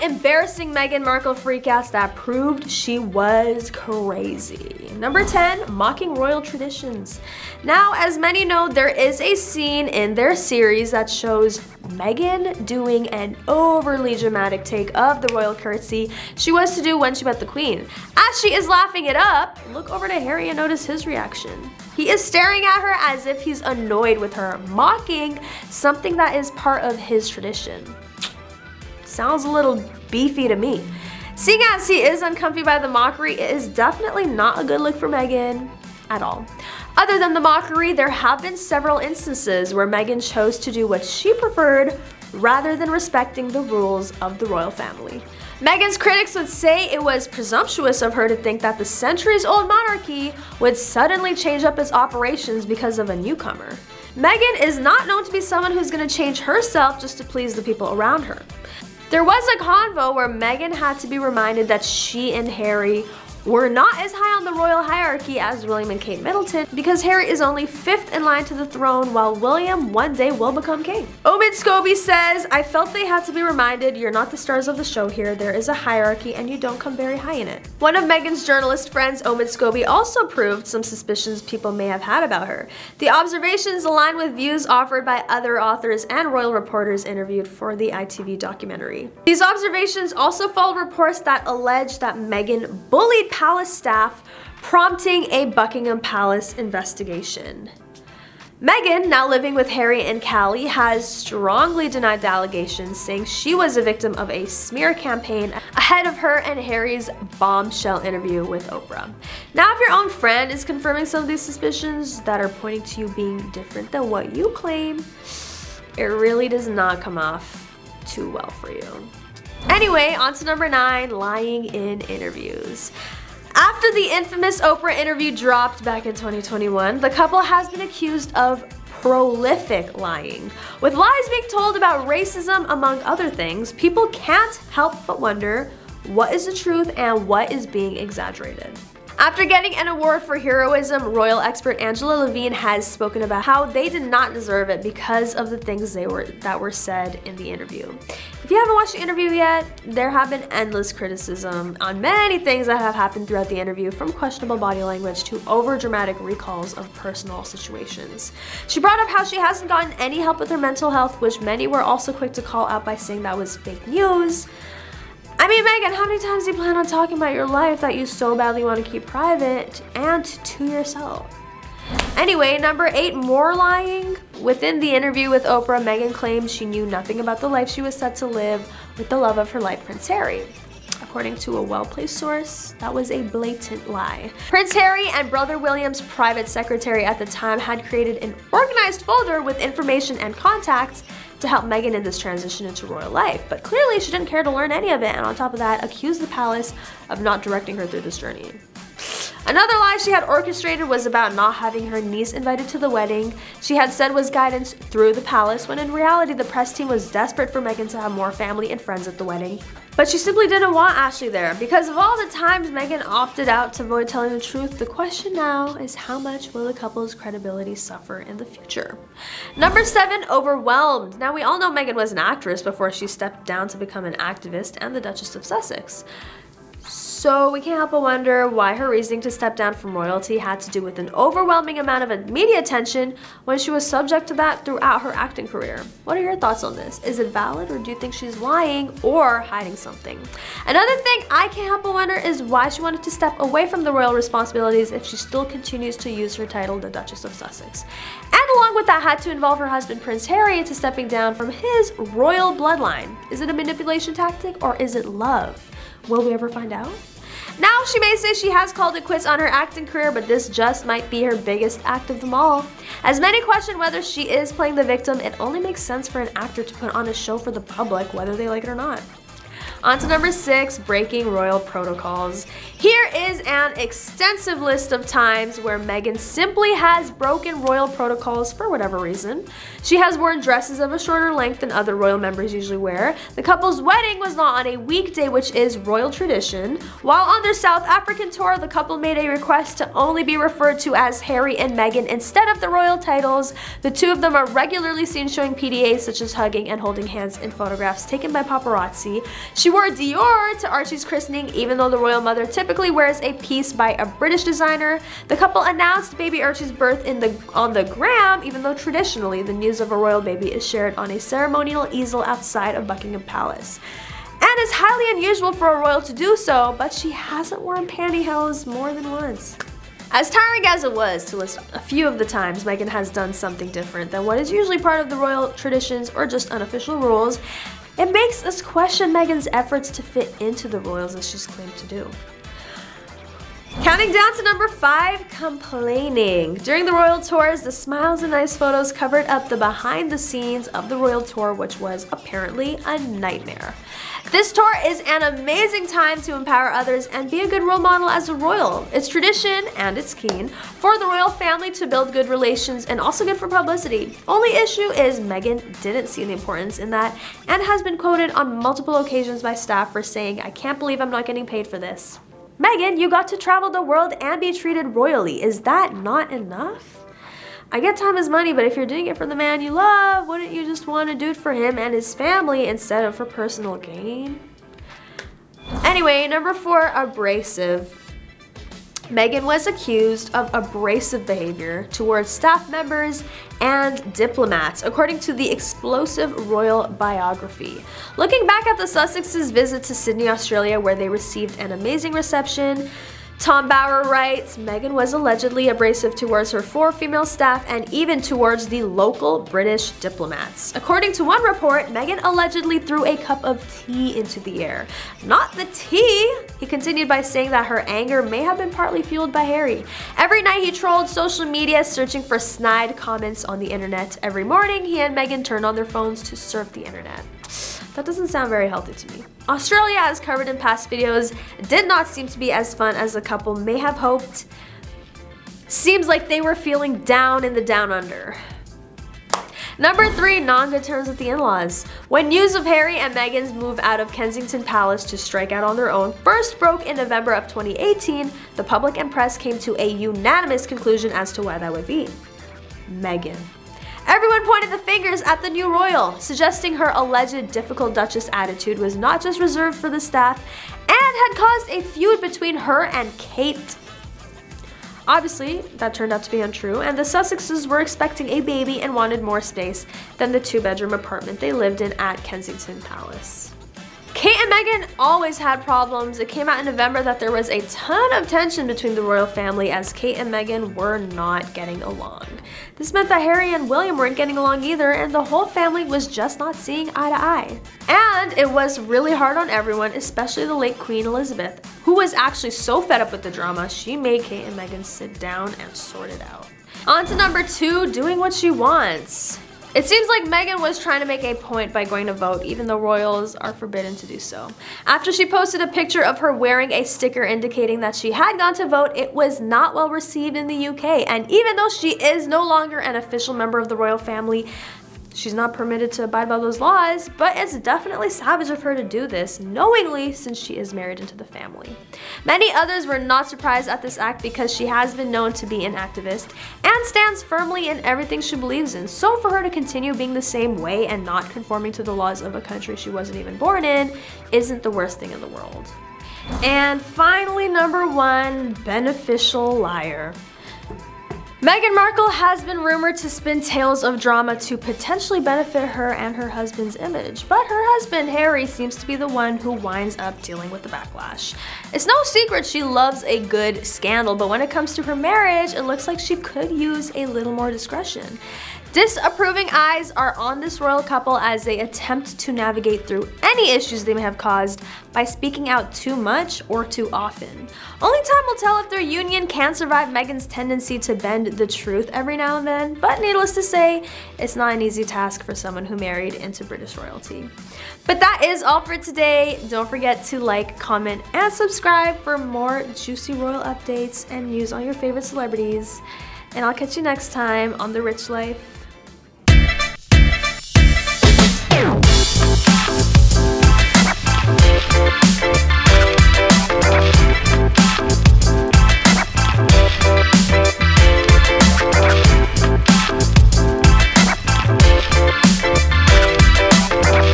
embarrassing Meghan Markle freakouts that proved she was crazy. Number 10, mocking royal traditions. Now, as many know, there is a scene in their series that shows Meghan doing an overly dramatic take of the royal curtsy she was to do when she met the Queen. As she is laughing it up, look over to Harry and notice his reaction. He is staring at her as if he's annoyed with her, mocking something that is part of his tradition. Sounds a little beefy to me. Seeing as he is uncomfy by the mockery, it is definitely not a good look for Meghan at all. Other than the mockery, there have been several instances where Meghan chose to do what she preferred rather than respecting the rules of the royal family. Meghan's critics would say it was presumptuous of her to think that the centuries-old monarchy would suddenly change up its operations because of a newcomer. Meghan is not known to be someone who's going to change herself just to please the people around her. There was a convo where Meghan had to be reminded that she and Harry were not as high on the royal hierarchy as William and Kate Middleton because Harry is only 5th in line to the throne while William one day will become king. Omid Scobie says, "I felt they had to be reminded you're not the stars of the show here. There is a hierarchy and you don't come very high in it." One of Meghan's journalist friends, Omid Scobie, also proved some suspicions people may have had about her. The observations align with views offered by other authors and royal reporters interviewed for the ITV documentary. These observations also followed reports that allege that Meghan bullied palace staff, prompting a Buckingham Palace investigation. Meghan, now living with Harry and Callie, has strongly denied the allegations, saying she was a victim of a smear campaign ahead of her and Harry's bombshell interview with Oprah. Now, if your own friend is confirming some of these suspicions that are pointing to you being different than what you claim, it really does not come off too well for you. Anyway, on to number 9, lying in interviews. After the infamous Oprah interview dropped back in 2021, the couple has been accused of prolific lying. With lies being told about racism, among other things, people can't help but wonder what is the truth and what is being exaggerated. After getting an award for heroism, royal expert Angela Levine has spoken about how they did not deserve it because of the things that were said in the interview. If you haven't watched the interview yet, there have been endless criticism on many things that have happened throughout the interview, from questionable body language to over-dramatic recalls of personal situations. She brought up how she hasn't gotten any help with her mental health, which many were also quick to call out by saying that was fake news. I mean, Meghan, how many times do you plan on talking about your life that you so badly want to keep private and to yourself? Anyway, number 8, more lying. Within the interview with Oprah, Meghan claimed she knew nothing about the life she was set to live with the love of her life, Prince Harry. According to a well-placed source, that was a blatant lie. Prince Harry and brother William's private secretary at the time had created an organized folder with information and contacts to help Meghan in this transition into royal life, but clearly she didn't care to learn any of it, and on top of that, accused the palace of not directing her through this journey. Another lie she had orchestrated was about not having her niece invited to the wedding. She had said was guidance through the palace, when in reality the press team was desperate for Meghan to have more family and friends at the wedding. But she simply didn't want Ashley there. Because of all the times Meghan opted out to avoid telling the truth, the question now is how much will the couple's credibility suffer in the future? Number 7, overwhelmed. Now, we all know Meghan was an actress before she stepped down to become an activist and the Duchess of Sussex. So we can't help but wonder why her reasoning to step down from royalty had to do with an overwhelming amount of media attention when she was subject to that throughout her acting career. What are your thoughts on this? Is it valid, or do you think she's lying or hiding something? Another thing I can't help but wonder is why she wanted to step away from the royal responsibilities if she still continues to use her title, the Duchess of Sussex. And along with that had to involve her husband Prince Harry into stepping down from his royal bloodline. Is it a manipulation tactic or is it love? Will we ever find out? Now, she may say she has called it quits on her acting career, but this just might be her biggest act of them all. As many question whether she is playing the victim, it only makes sense for an actor to put on a show for the public, whether they like it or not. On to number 6, breaking royal protocols. Here is an extensive list of times where Meghan simply has broken royal protocols for whatever reason. She has worn dresses of a shorter length than other royal members usually wear. The couple's wedding was not on a weekday, which is royal tradition. While on their South African tour, the couple made a request to only be referred to as Harry and Meghan instead of the royal titles. The two of them are regularly seen showing PDAs such as hugging and holding hands in photographs taken by paparazzi. She She wore Dior to Archie's christening, even though the royal mother typically wears a piece by a British designer. The couple announced baby Archie's birth on the gram, even though traditionally the news of a royal baby is shared on a ceremonial easel outside of Buckingham Palace. And it's highly unusual for a royal to do so, but she hasn't worn pantyhose more than once. As tiring as it was to list a few of the times Meghan has done something different than what is usually part of the royal traditions or just unofficial rules, it makes us question Meghan's efforts to fit into the royals as she's claimed to do. Counting down to number 5, complaining. During the royal tours, the smiles and nice photos covered up the behind the scenes of the royal tour, which was apparently a nightmare. This tour is an amazing time to empower others and be a good role model as a royal. It's tradition, and it's keen, for the royal family to build good relations and also good for publicity. Only issue is Meghan didn't see the importance in that and has been quoted on multiple occasions by staff for saying, "I can't believe I'm not getting paid for this." Meghan, you got to travel the world and be treated royally. Is that not enough? I get time is money, but if you're doing it for the man you love, wouldn't you just want to do it for him and his family instead of for personal gain? Anyway, number 4, abrasive. Meghan was accused of abrasive behavior towards staff members and diplomats, according to the explosive royal biography. Looking back at the Sussexes' visit to Sydney, Australia, where they received an amazing reception, Tom Bauer writes, Meghan was allegedly abrasive towards her 4 female staff and even towards the local British diplomats. According to one report, Meghan allegedly threw a cup of tea into the air. Not the tea! He continued by saying that her anger may have been partly fueled by Harry. Every night he trolled social media searching for snide comments on the internet. Every morning he and Meghan turned on their phones to surf the internet. That doesn't sound very healthy to me. Australia, as covered in past videos, did not seem to be as fun as the couple may have hoped. Seems like they were feeling down in the down under. Number 3, non-good terms with the in-laws. When news of Harry and Meghan's move out of Kensington Palace to strike out on their own first broke in November of 2018, the public and press came to a unanimous conclusion as to why that would be. Meghan. Everyone pointed the fingers at the new royal, suggesting her alleged difficult Duchess attitude was not just reserved for the staff and had caused a feud between her and Kate. Obviously, that turned out to be untrue, and the Sussexes were expecting a baby and wanted more space than the 2-bedroom apartment they lived in at Kensington Palace. Kate and Meghan always had problems. It came out in November that there was a ton of tension between the royal family as Kate and Meghan were not getting along. This meant that Harry and William weren't getting along either, and the whole family was just not seeing eye to eye. And it was really hard on everyone, especially the late Queen Elizabeth, who was actually so fed up with the drama, she made Kate and Meghan sit down and sort it out. On to number 2, doing what she wants. It seems like Meghan was trying to make a point by going to vote, even though royals are forbidden to do so. After she posted a picture of her wearing a sticker indicating that she had gone to vote, it was not well received in the UK. And even though she is no longer an official member of the royal family, she's not permitted to abide by those laws, but it's definitely savage of her to do this, knowingly, since she is married into the family. Many others were not surprised at this act because she has been known to be an activist and stands firmly in everything she believes in, so for her to continue being the same way and not conforming to the laws of a country she wasn't even born in isn't the worst thing in the world. And finally, number 1, beneficial liar. Meghan Markle has been rumored to spin tales of drama to potentially benefit her and her husband's image, but her husband, Harry, seems to be the one who winds up dealing with the backlash. It's no secret she loves a good scandal, but when it comes to her marriage, it looks like she could use a little more discretion. Disapproving eyes are on this royal couple as they attempt to navigate through any issues they may have caused by speaking out too much or too often. Only time will tell if their union can survive Meghan's tendency to bend the truth every now and then, but needless to say, it's not an easy task for someone who married into British royalty. But that is all for today. Don't forget to like, comment, and subscribe for more juicy royal updates and news on your favorite celebrities. And I'll catch you next time on The Rich Life.